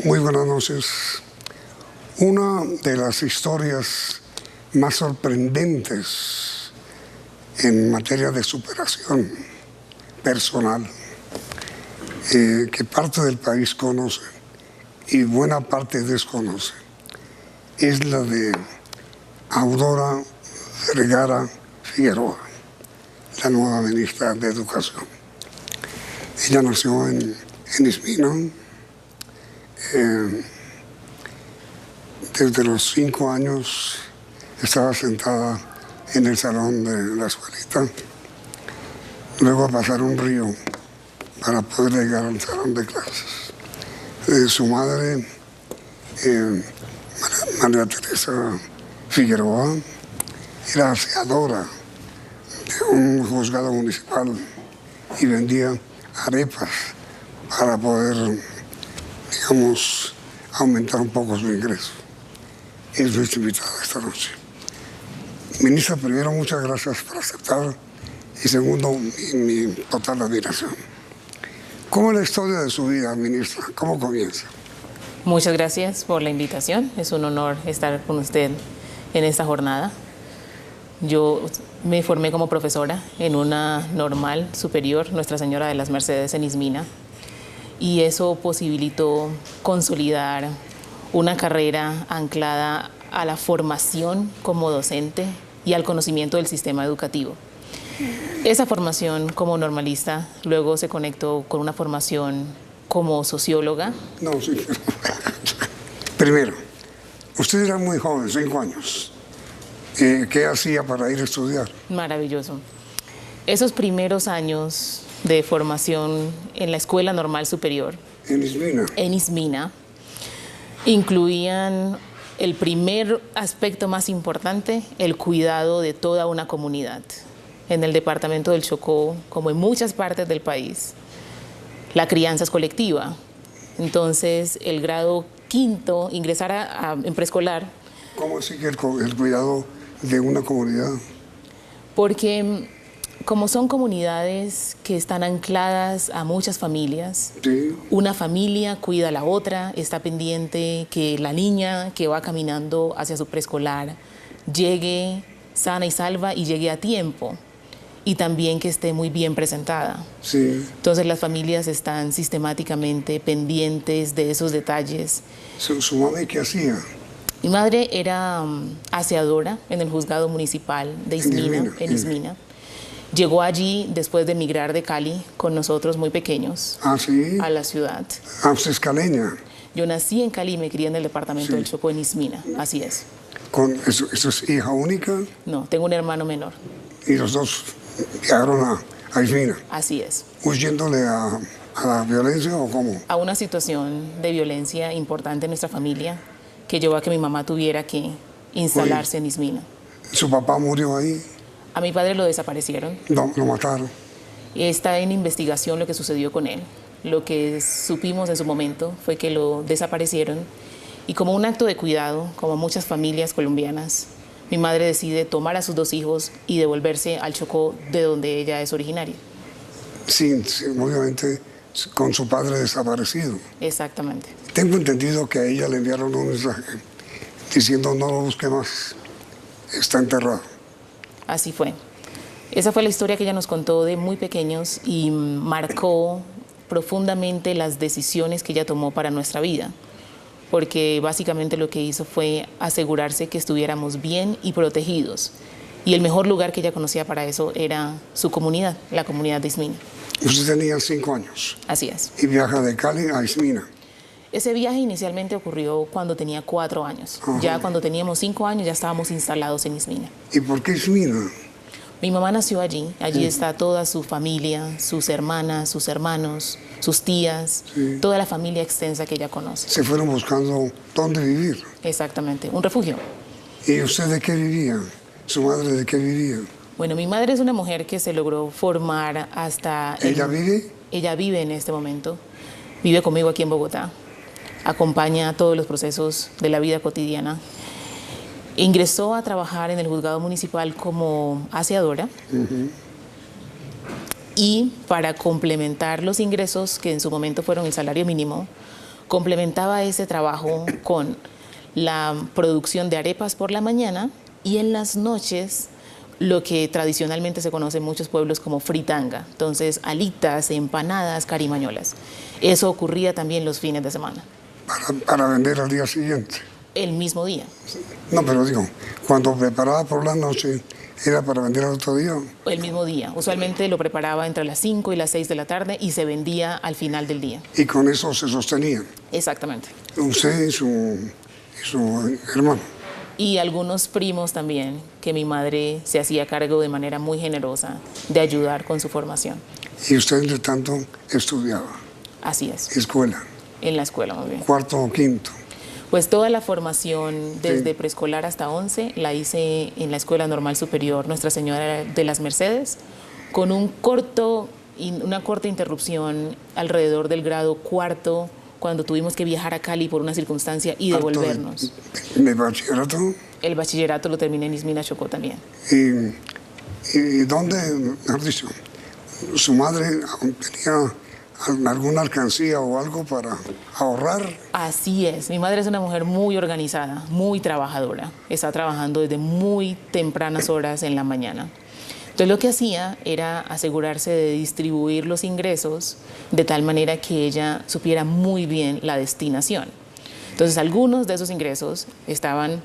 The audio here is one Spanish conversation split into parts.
Muy buenas noches. Una de las historias más sorprendentes en materia de superación personal que parte del país conoce y buena parte desconoce es la de Aurora Vergara Figueroa, la nueva ministra de Educación. Ella nació en Ismina. Desde los 5 años estaba sentada en el salón de la escuelita, luego a pasar un río para poder llegar al salón de clases. Su madre, María Teresa Figueroa, era aseadora de un juzgado municipal y vendía arepas para poder, digamos, aumentar un poco su ingreso. Es nuestra invitada esta noche. Ministra, primero, muchas gracias por aceptar y segundo, mi total admiración. ¿Cómo es la historia de su vida, ministra? ¿Cómo comienza? Muchas gracias por la invitación. Es un honor estar con usted en esta jornada. Yo me formé como profesora en una normal superior, Nuestra Señora de las Mercedes en Ismina, y eso posibilitó consolidar una carrera anclada a la formación como docente y al conocimiento del sistema educativo. Esa formación como normalista luego se conectó con una formación como socióloga. No, sí. Primero, usted era muy joven, 5 años. ¿Qué hacía para ir a estudiar? Maravilloso. Esos primeros años de formación en la Escuela Normal Superior. En Ismina. En Ismina. Incluían el primer aspecto más importante, el cuidado de toda una comunidad. En el departamento del Chocó, como en muchas partes del país, la crianza es colectiva. Entonces, el grado quinto, ingresar en preescolar. ¿Cómo así que el cuidado de una comunidad? Porque como son comunidades que están ancladas a muchas familias, Sí. Una familia cuida a la otra, está pendiente que la niña que va caminando hacia su preescolar llegue sana y salva y llegue a tiempo, y también que esté muy bien presentada. Sí. Entonces las familias están sistemáticamente pendientes de esos detalles. ¿Su mamá qué hacía? Mi madre era aseadora en el juzgado municipal de Ismina, en Ismina. Llegó allí después de emigrar de Cali con nosotros muy pequeños ¿Sí? a la ciudad. ¿Usted es caleña? Yo nací en Cali y me crié en el departamento del Chocó, en Ismina, así es. ¿Eso es hija única? No, tengo un hermano menor. Y los dos llegaron a Ismina. Así es. ¿Huyéndole a la violencia o cómo? A una situación de violencia importante en nuestra familia que llevó a que mi mamá tuviera que instalarse en Ismina. ¿Su papá murió ahí? A mi padre lo desaparecieron. No, lo mataron. Está en investigación lo que sucedió con él. Lo que supimos en su momento fue que lo desaparecieron y como un acto de cuidado, como muchas familias colombianas, mi madre decide tomar a sus 2 hijos y devolverse al Chocó, de donde ella es originaria. Sí, obviamente con su padre desaparecido. Exactamente. Tengo entendido que a ella le enviaron un mensaje diciendo no lo busque más, está enterrado. Así fue. Esa fue la historia que ella nos contó de muy pequeños y marcó profundamente las decisiones que ella tomó para nuestra vida, porque básicamente lo que hizo fue asegurarse que estuviéramos bien y protegidos. Y el mejor lugar que ella conocía para eso era su comunidad, la comunidad de Ismina. Usted tenía 5 años. Así es. Y viaja de Cali a Ismina. Ese viaje inicialmente ocurrió cuando tenía 4 años. Ajá. Ya cuando teníamos 5 años ya estábamos instalados en Ismina. ¿Y por qué Ismina? Mi mamá nació allí. Allí está toda su familia, sus hermanas, sus hermanos, sus tías, toda la familia extensa que ella conoce. Se fueron buscando dónde vivir. Exactamente, un refugio. ¿Y usted de qué vivía? ¿Su madre de qué vivía? Bueno, mi madre es una mujer que se logró formar hasta... ¿Ella vive? Ella vive en este momento. Vive conmigo aquí en Bogotá. Acompaña todos los procesos de la vida cotidiana. Ingresó a trabajar en el juzgado municipal como aseadora. Y para complementar los ingresos, que en su momento fueron el salario mínimo, Complementaba ese trabajo con la producción de arepas por la mañana y en las noches lo que tradicionalmente se conoce en muchos pueblos como fritanga. Entonces, alitas, empanadas, carimañolas. Eso ocurría también los fines de semana. Para vender al día siguiente. El mismo día. No, pero digo, cuando preparaba por la noche, ¿era para vender al otro día? El mismo día. Usualmente lo preparaba entre las 5 y las 6 de la tarde y se vendía al final del día. Y con eso se sostenían. Exactamente. Usted y su hermano. Y algunos primos también, que mi madre se hacía cargo de manera muy generosa de ayudar con su formación. Y usted, entre tanto, estudiaba. Así es. Escuela. En la escuela, muy bien. Cuarto o quinto. Pues toda la formación desde Sí. preescolar hasta 11 la hice en la Escuela Normal Superior Nuestra Señora de las Mercedes, con una corta interrupción alrededor del grado cuarto, cuando tuvimos que viajar a Cali por una circunstancia y devolvernos. ¿De bachillerato? El bachillerato lo terminé en Ismina, Chocó también. ¿Y dónde, mejor dicho, su madre tenía alguna alcancía o algo para ahorrar? Así es. Mi madre es una mujer muy organizada, muy trabajadora. Está trabajando desde muy tempranas horas en la mañana. Entonces lo que hacía era asegurarse de distribuir los ingresos de tal manera que ella supiera muy bien la destinación. Entonces algunos de esos ingresos estaban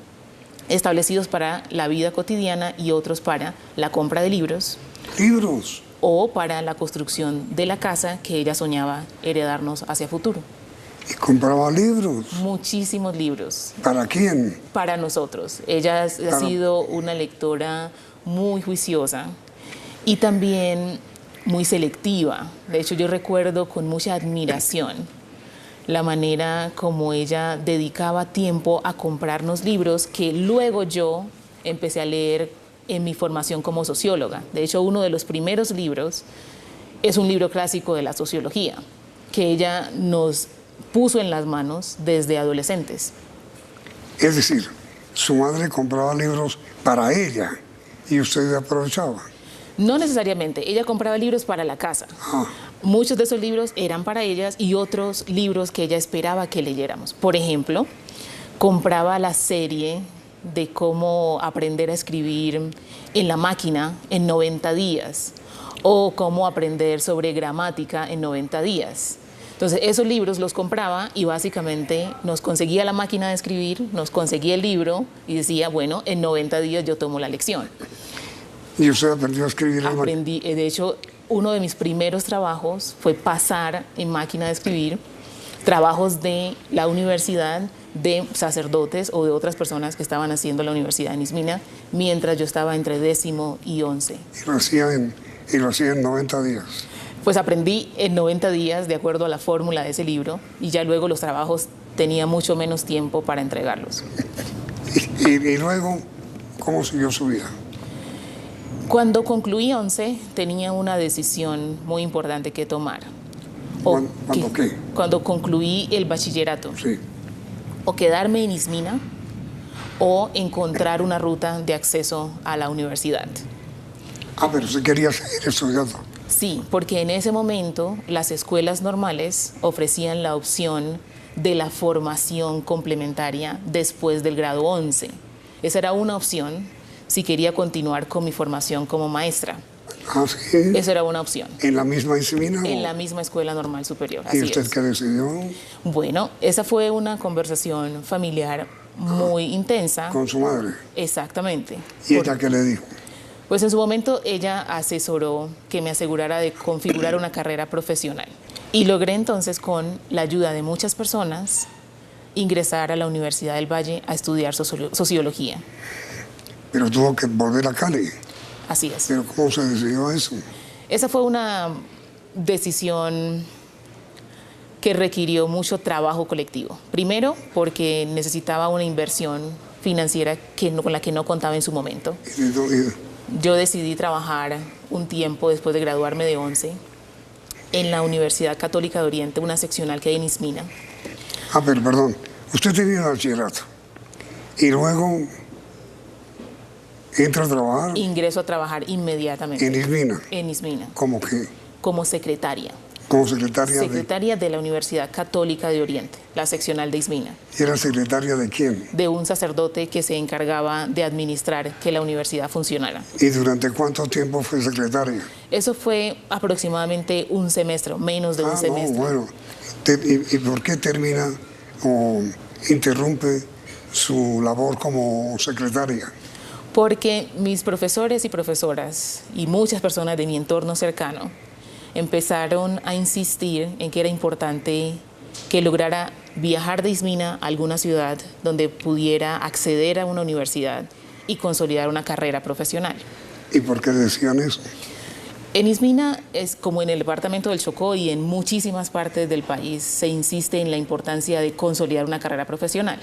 establecidos para la vida cotidiana y otros para la compra de libros. ¿Libros? O para la construcción de la casa que ella soñaba heredarnos hacia futuro. ¿Y compraba libros? Muchísimos libros. ¿Para quién? Para nosotros. Ella ha sido una lectora muy juiciosa y también muy selectiva. De hecho, yo recuerdo con mucha admiración la manera como ella dedicaba tiempo a comprarnos libros que luego yo empecé a leer en mi formación como socióloga. De hecho, uno de los primeros libros es un libro clásico de la sociología, que ella nos puso en las manos desde adolescentes. Es decir, su madre compraba libros para ella y usted aprovechaba. No necesariamente, ella compraba libros para la casa. Ah, Muchos de esos libros eran para ellas y otros libros que ella esperaba que leyéramos. Por ejemplo, compraba la serie de cómo aprender a escribir en la máquina en 90 días o cómo aprender sobre gramática en 90 días. Entonces, esos libros los compraba y básicamente nos conseguía la máquina de escribir, nos conseguía el libro y decía, bueno, en 90 días yo tomo la lección. ¿y usted aprendió a escribir en máquina? Aprendí, de hecho, uno de mis primeros trabajos fue pasar en máquina de escribir trabajos de la universidad, de sacerdotes o de otras personas que estaban haciendo la universidad en Ismina, mientras yo estaba entre 10º y 11. Y lo hacía en 90 días. Pues aprendí en 90 días de acuerdo a la fórmula de ese libro y ya luego los trabajos tenía mucho menos tiempo para entregarlos. Y luego, ¿cómo siguió su vida? Cuando concluí 11 tenía una decisión muy importante que tomar. ¿Cuándo qué? Cuando concluí el bachillerato. Sí. O quedarme en Ismina o encontrar una ruta de acceso a la universidad. Ah, pero usted quería seguir estudiando. Sí, porque en ese momento las escuelas normales ofrecían la opción de la formación complementaria después del grado 11. Esa era una opción si quería continuar con mi formación como maestra. Ah, sí. Esa era una opción. ¿En la misma disciplina? En la misma Escuela Normal Superior. ¿Y Así usted es. qué decidió? Bueno, esa fue una conversación familiar muy intensa. Con su madre. Exactamente. ¿Y ella qué le dijo? Pues en su momento ella asesoró que me asegurara de configurar una carrera profesional. Y logré entonces, con la ayuda de muchas personas, ingresar a la Universidad del Valle a estudiar sociología. Pero tuvo que volver a Cali. Así es. ¿Pero cómo se decidió eso? Esa fue una decisión que requirió mucho trabajo colectivo. Primero, porque necesitaba una inversión financiera con la que no contaba en su momento. Yo decidí trabajar un tiempo después de graduarme de 11 en la Universidad Católica de Oriente, una seccional que hay en Ismina. Ah, pero perdón, usted tenía el bachillerato y luego entra a trabajar Ingreso a trabajar inmediatamente. en Ismina. En Ismina, ¿Cómo que? como secretaria. como secretaria secretaria de la Universidad Católica de Oriente, la seccional de Ismina. ¿Y era secretaria de quién? De un sacerdote que se encargaba de administrar que la universidad funcionara. ¿Y durante cuánto tiempo fue secretaria? Eso fue aproximadamente un semestre, menos de un semestre. No, bueno. ¿Y por qué termina o interrumpe su labor como secretaria? Porque mis profesores y profesoras y muchas personas de mi entorno cercano empezaron a insistir en que era importante que lograra viajar de Ismina a alguna ciudad donde pudiera acceder a una universidad y consolidar una carrera profesional. ¿Y por qué decían eso? En Ismina, es como en el departamento del Chocó y en muchísimas partes del país, se insiste en la importancia de consolidar una carrera profesional.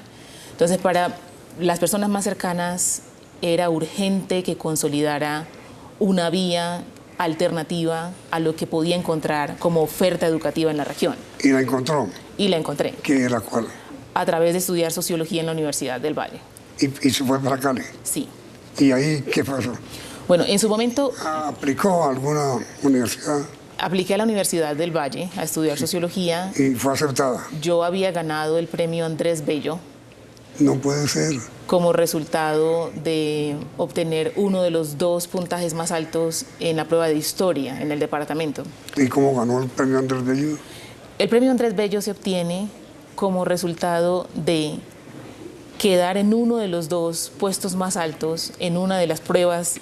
Entonces, para las personas más cercanas, era urgente que consolidara una vía alternativa a lo que podía encontrar como oferta educativa en la región. ¿Y la encontró? Y la encontré. ¿Qué era cuál? A través de estudiar sociología en la Universidad del Valle. ¿Y se fue para Cali? Sí. ¿Y ahí qué pasó? Bueno, en su momento ¿Aplicó a alguna universidad? apliqué a la Universidad del Valle a estudiar sociología. ¿Y fue aceptada? Yo había ganado el premio Andrés Bello No puede ser. como resultado de obtener uno de los 2 puntajes más altos en la prueba de historia en el departamento. ¿Y cómo ganó el premio Andrés Bello? El premio Andrés Bello se obtiene como resultado de quedar en uno de los 2 puestos más altos en una de las pruebas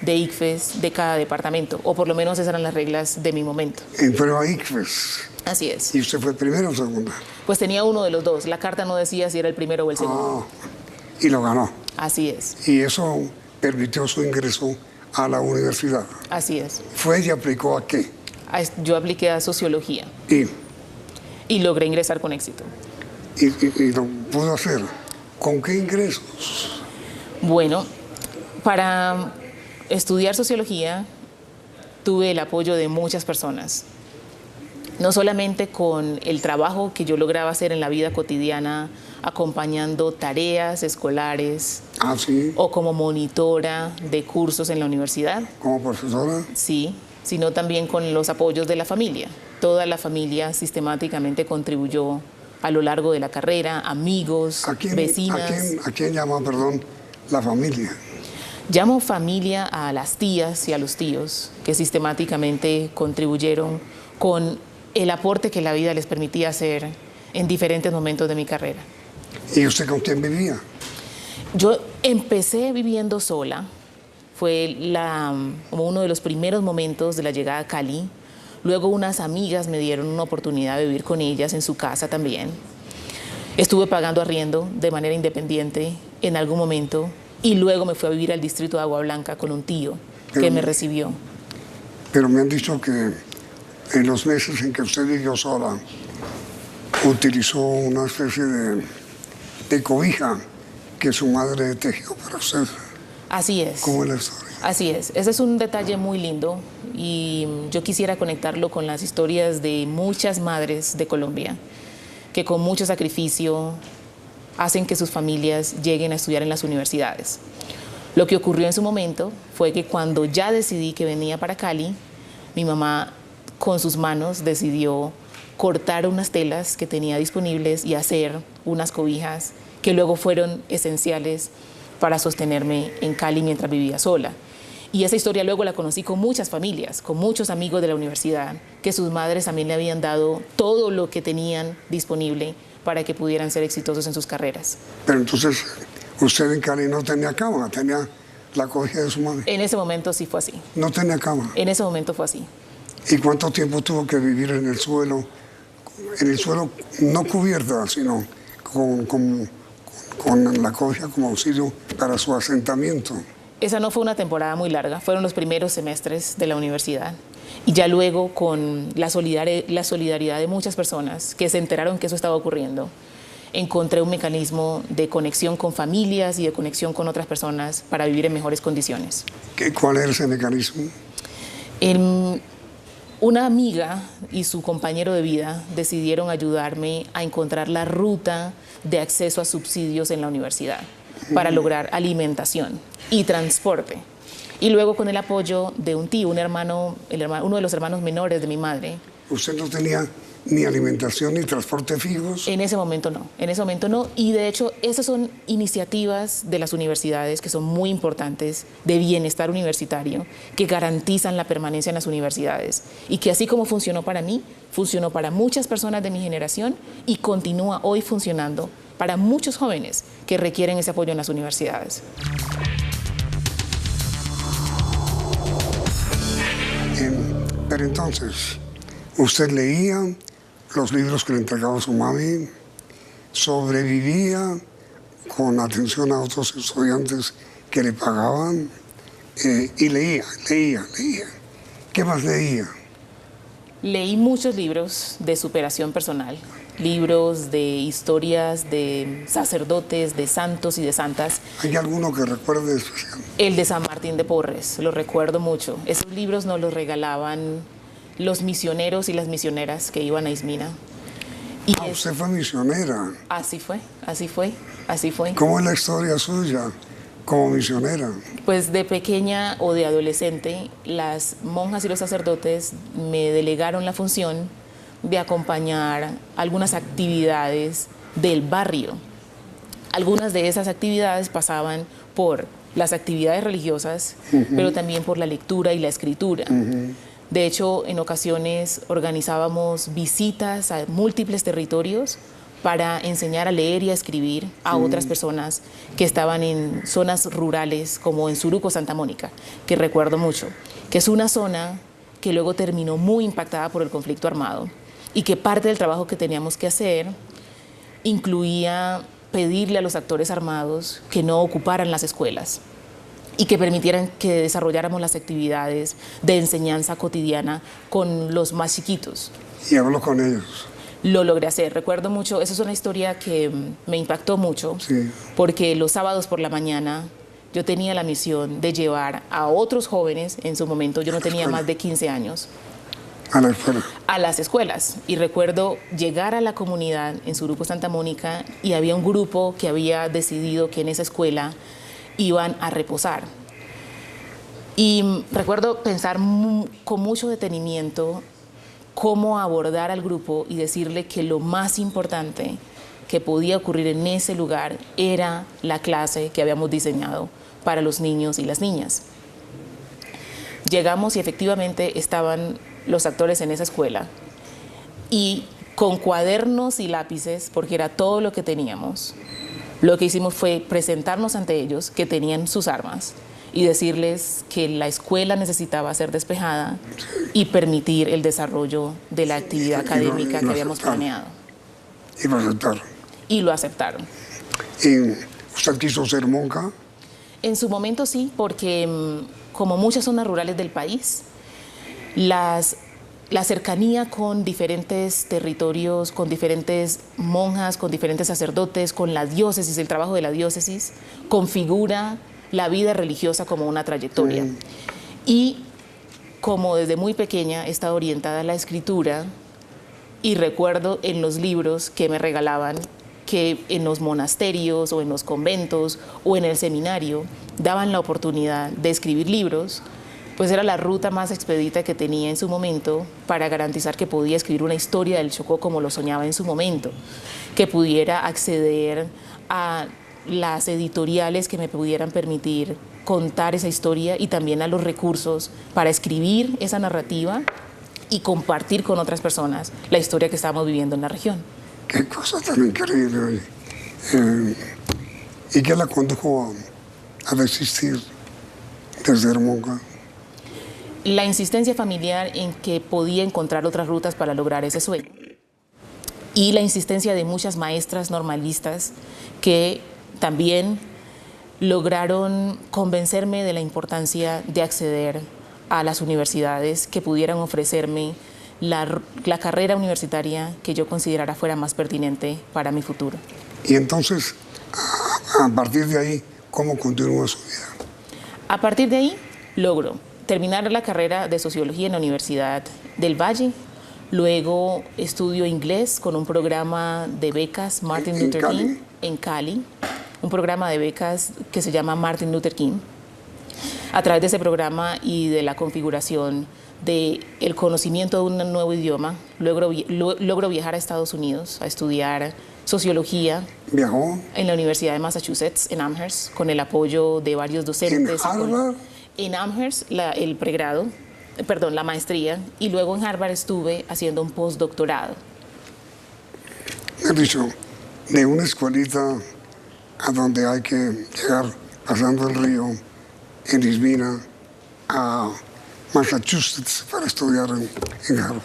de ICFES de cada departamento, o por lo menos esas eran las reglas de mi momento. En prueba ICFES. Así es. ¿Y usted fue primero o segunda? Pues tenía uno de los 2. La carta no decía si era el primero o el segundo. Y lo ganó. Así es. Y eso permitió su ingreso a la universidad. Así es. ¿Fue y aplicó a qué? Yo apliqué a sociología y logré ingresar con éxito. Y lo pudo hacer. ¿Con qué ingresos? Bueno, para estudiar sociología tuve el apoyo de muchas personas. No solamente con el trabajo que yo lograba hacer en la vida cotidiana, acompañando tareas escolares, ¿Sí? o como monitora de cursos en la universidad. ¿Como profesora? Sí, sino también con los apoyos de la familia. Toda la familia contribuyó a lo largo de la carrera, amigos, vecinas. ¿A quién llama, perdón, la familia? Llamo familia a las tías y a los tíos que sistemáticamente contribuyeron con el aporte que la vida les permitía hacer en diferentes momentos de mi carrera. ¿Y usted con quién vivía? Yo empecé viviendo sola. Fue como uno de los primeros momentos de la llegada a Cali. Luego unas amigas me dieron una oportunidad de vivir con ellas en su casa también. Estuve pagando arriendo de manera independiente en algún momento y luego me fui a vivir al distrito de Agua Blanca con un tío que me recibió. Pero me han dicho que en los meses en que usted vivió sola, utilizó una especie de cobija que su madre tejió para usted. Así es. ¿Cómo es la historia? Así es. Ese es un detalle muy lindo y yo quisiera conectarlo con las historias de muchas madres de Colombia que con mucho sacrificio hacen que sus familias lleguen a estudiar en las universidades. Lo que ocurrió en su momento fue que cuando ya decidí que venía para Cali, mi mamá con sus manos decidió cortar unas telas que tenía disponibles y hacer unas cobijas que luego fueron esenciales para sostenerme en Cali mientras vivía sola. Y esa historia luego la conocí con muchas familias, con muchos amigos de la universidad, que sus madres también le habían dado todo lo que tenían disponible para que pudieran ser exitosos en sus carreras. Pero entonces, usted en Cali no tenía cama, tenía la cobija de su madre. En ese momento sí fue así. No tenía cama. En ese momento fue así. ¿Y cuánto tiempo tuvo que vivir en el suelo no cubierta, sino con la cobija como auxilio para su asentamiento? Esa no fue una temporada muy larga, fueron los primeros semestres de la universidad. Y ya luego, con la solidaridad de muchas personas que se enteraron que eso estaba ocurriendo, encontré un mecanismo de conexión con familias y de conexión con otras personas para vivir en mejores condiciones. ¿Cuál era ese mecanismo? Una amiga y su compañero de vida decidieron ayudarme a encontrar la ruta de acceso a subsidios en la universidad para lograr alimentación y transporte. Y luego, con el apoyo de un tío, uno de los hermanos menores de mi madre, usted no tenía ni alimentación ni transporte fijos. En ese momento no, y de hecho esas son iniciativas de las universidades que son muy importantes de bienestar universitario, que garantizan la permanencia en las universidades y que así como funcionó para mí, funcionó para muchas personas de mi generación y continúa hoy funcionando para muchos jóvenes que requieren ese apoyo en las universidades. Pero entonces, usted leía los libros que le entregaba su mami, sobrevivía con atención a otros estudiantes que le pagaban y leía. ¿Qué más leía? Leí muchos libros de superación personal, libros de historias de sacerdotes, de santos y de santas. ¿Hay alguno que recuerde especial? El de San Martín de Porres, lo recuerdo mucho. Esos libros nos los regalaban los misioneros y las misioneras que iban a Ismina. Y usted fue misionera. Así fue. ¿Cómo es la historia suya como misionera? Pues de pequeña o de adolescente, las monjas y los sacerdotes me delegaron la función de acompañar algunas actividades del barrio. Algunas de esas actividades pasaban por las actividades religiosas, pero también por la lectura y la escritura. De hecho, en ocasiones organizábamos visitas a múltiples territorios para enseñar a leer y a escribir a otras personas que estaban en zonas rurales, como en Suruco, Santa Mónica, que recuerdo mucho, que es una zona que luego terminó muy impactada por el conflicto armado y que parte del trabajo que teníamos que hacer incluía pedirle a los actores armados que no ocuparan las escuelas y que permitieran que desarrolláramos las actividades de enseñanza cotidiana con los más chiquitos. ¿Y habló con ellos? Lo logré hacer. Recuerdo mucho, esa es una historia que me impactó mucho, porque los sábados por la mañana yo tenía la misión de llevar a otros jóvenes, en su momento yo no tenía más de 15 años, a la escuela. A las escuelas. Y recuerdo llegar a la comunidad en Suruco, Santa Mónica, y había un grupo que había decidido que en esa escuela iban a reposar. Y recuerdo pensar con mucho detenimiento cómo abordar al grupo y decirle que lo más importante que podía ocurrir en ese lugar era la clase que habíamos diseñado para los niños y las niñas. Llegamos y efectivamente estaban los actores en esa escuela y con cuadernos y lápices, porque era todo lo que teníamos, lo que hicimos fue presentarnos ante ellos que tenían sus armas y decirles que la escuela necesitaba ser despejada y permitir el desarrollo de la actividad académica que habíamos planeado. Y lo aceptaron. Y lo aceptaron. ¿Y usted quiso ser monja? En su momento sí, porque como muchas zonas rurales del país, la cercanía con diferentes territorios, con diferentes monjas, con diferentes sacerdotes, con la diócesis, el trabajo de la diócesis, configura la vida religiosa como una trayectoria. Y como desde muy pequeña he estado orientada a la escritura, y recuerdo en los libros que me regalaban que en los monasterios o en los conventos o en el seminario daban la oportunidad de escribir libros, pues era la ruta más expedita que tenía en su momento para garantizar que podía escribir una historia del Chocó como lo soñaba en su momento, que pudiera acceder a las editoriales que me pudieran permitir contar esa historia y también a los recursos para escribir esa narrativa y compartir con otras personas la historia que estamos viviendo en la región. Qué cosa tan increíble. ¿Y qué la condujo a desistir de ser monja? La insistencia familiar en que podía encontrar otras rutas para lograr ese sueño. Y la insistencia de muchas maestras normalistas que también lograron convencerme de la importancia de acceder a las universidades que pudieran ofrecerme la carrera universitaria que yo considerara fuera más pertinente para mi futuro. Y entonces, a partir de ahí, ¿cómo continúa su vida? A partir de ahí, logro terminar la carrera de Sociología en la Universidad del Valle. Luego estudio inglés con un programa de becas Martin Luther King en Cali, un programa de becas que se llama Martin Luther King. A través de ese programa y de la configuración del conocimiento de un nuevo idioma, logro viajar a Estados Unidos a estudiar sociología. ¿Viajó? En la Universidad de Massachusetts, en Amherst, con el apoyo de varios docentes. ¿En Harvard? En Amherst, el pregrado, perdón, la maestría, y luego en Harvard estuve haciendo un postdoctorado. Me has dicho, de una escuelita a donde hay que llegar pasando el río en Ismina a Massachusetts para estudiar en Harvard.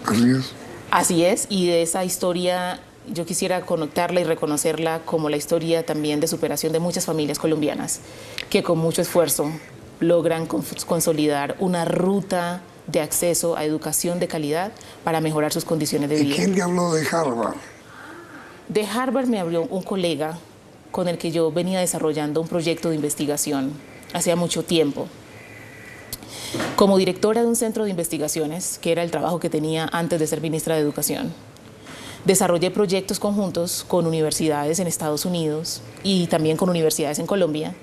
Así es. Así es, y de esa historia yo quisiera conectarla y reconocerla como la historia también de superación de muchas familias colombianas que con mucho esfuerzo logran consolidar una ruta de acceso a educación de calidad para mejorar sus condiciones de vida. ¿Y quién le habló de Harvard? De Harvard me habló un colega con el que yo venía desarrollando un proyecto de investigación hacía mucho tiempo. Como directora de un centro de investigaciones, que era el trabajo que tenía antes de ser ministra de Educación, desarrollé proyectos conjuntos con universidades en Estados Unidos y también con universidades en Colombia,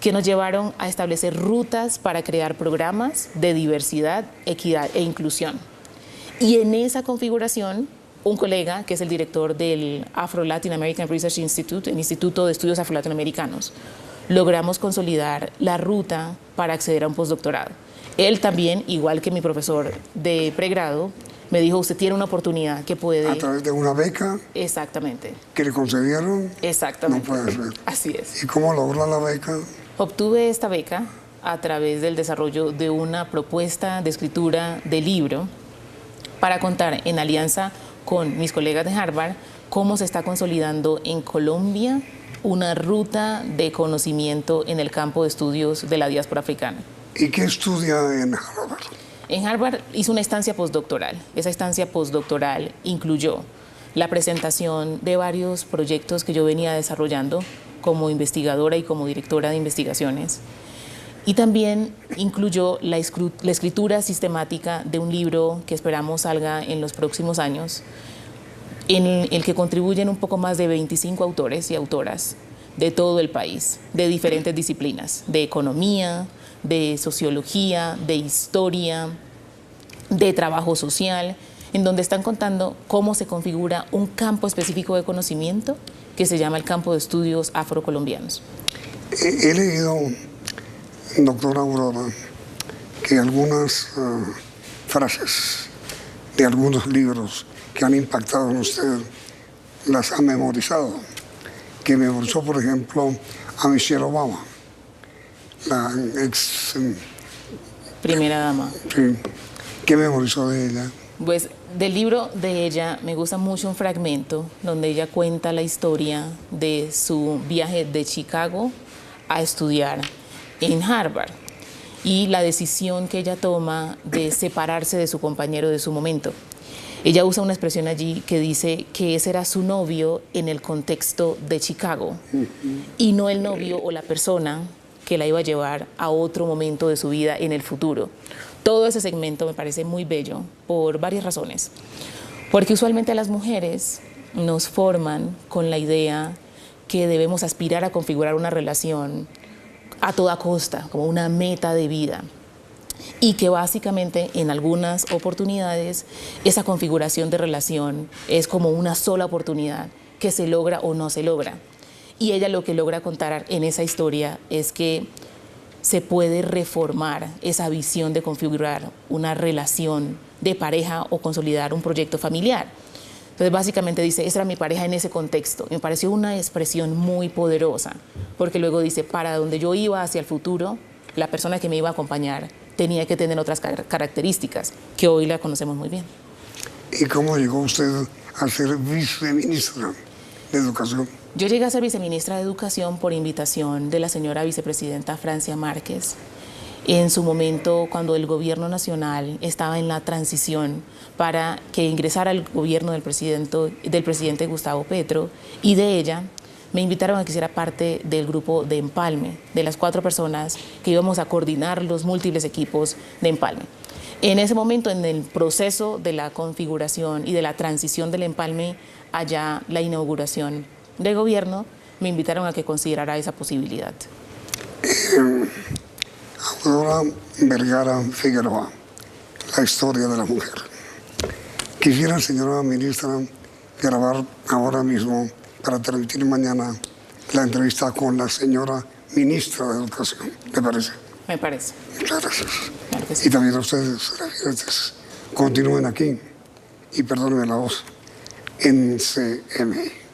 que nos llevaron a establecer rutas para crear programas de diversidad, equidad e inclusión. Y en esa configuración, un colega, que es el director del Afro-Latin American Research Institute, el Instituto de Estudios Afro-Latinoamericanos, logramos consolidar la ruta para acceder a un postdoctorado. Él también, igual que mi profesor de pregrado, me dijo, usted tiene una oportunidad que puede... ¿A través de una beca? Exactamente. ¿Que le concedieron? Exactamente. No puede ser. Así es. ¿Y cómo logra la beca? Obtuve esta beca a través del desarrollo de una propuesta de escritura de libro para contar en alianza con mis colegas de Harvard cómo se está consolidando en Colombia una ruta de conocimiento en el campo de estudios de la diáspora africana. ¿Y qué estudia en Harvard? En Harvard hice una estancia postdoctoral. Esa estancia postdoctoral incluyó la presentación de varios proyectos que yo venía desarrollando como investigadora y como directora de investigaciones. Y también incluyó la escritura sistemática de un libro que esperamos salga en los próximos años, en el que contribuyen un poco más de 25 autores y autoras de todo el país, de diferentes disciplinas, de economía, de sociología, de historia, de trabajo social, en donde están contando cómo se configura un campo específico de conocimiento que se llama el campo de estudios afrocolombianos. He leído, doctora Aurora, que algunas frases de algunos libros que han impactado en usted las ha memorizado. Que memorizó, por ejemplo, a Michelle Obama, la ex... primera dama. Sí. ¿Qué memorizó de ella? Pues del libro de ella me gusta mucho un fragmento donde ella cuenta la historia de su viaje de Chicago a estudiar en Harvard y la decisión que ella toma de separarse de su compañero de su momento. Ella usa una expresión allí que dice que ese era su novio en el contexto de Chicago y no el novio o la persona que la iba a llevar a otro momento de su vida en el futuro. Todo ese segmento me parece muy bello por varias razones. Porque usualmente a las mujeres nos forman con la idea que debemos aspirar a configurar una relación a toda costa, como una meta de vida. Y que básicamente en algunas oportunidades esa configuración de relación es como una sola oportunidad que se logra o no se logra. Y ella lo que logra contar en esa historia es que se puede reformar esa visión de configurar una relación de pareja o consolidar un proyecto familiar. Entonces básicamente dice, esa era mi pareja en ese contexto. Me pareció una expresión muy poderosa, porque luego dice, para donde yo iba hacia el futuro, la persona que me iba a acompañar tenía que tener otras características que hoy la conocemos muy bien. ¿Y cómo llegó usted a ser viceministra de Educación? Yo llegué a ser viceministra de Educación por invitación de la señora vicepresidenta Francia Márquez. En su momento, cuando el gobierno nacional estaba en la transición para que ingresara al gobierno del presidente Gustavo Petro, y de ella me invitaron a que hiciera parte del grupo de Empalme, de las 4 personas que íbamos a coordinar los múltiples equipos de Empalme. En ese momento, en el proceso de la configuración y de la transición del Empalme, allá la inauguración del gobierno, me invitaron a que considerara esa posibilidad. Teodora Vergara Figueroa, la historia de la mujer. Quisiera, señora ministra, grabar ahora mismo para transmitir mañana la entrevista con la señora ministra de Educación. ¿Le parece? Me parece. Muchas gracias. Claro que sí. Y también a ustedes, referentes, continúen aquí y perdónenme la voz en CM.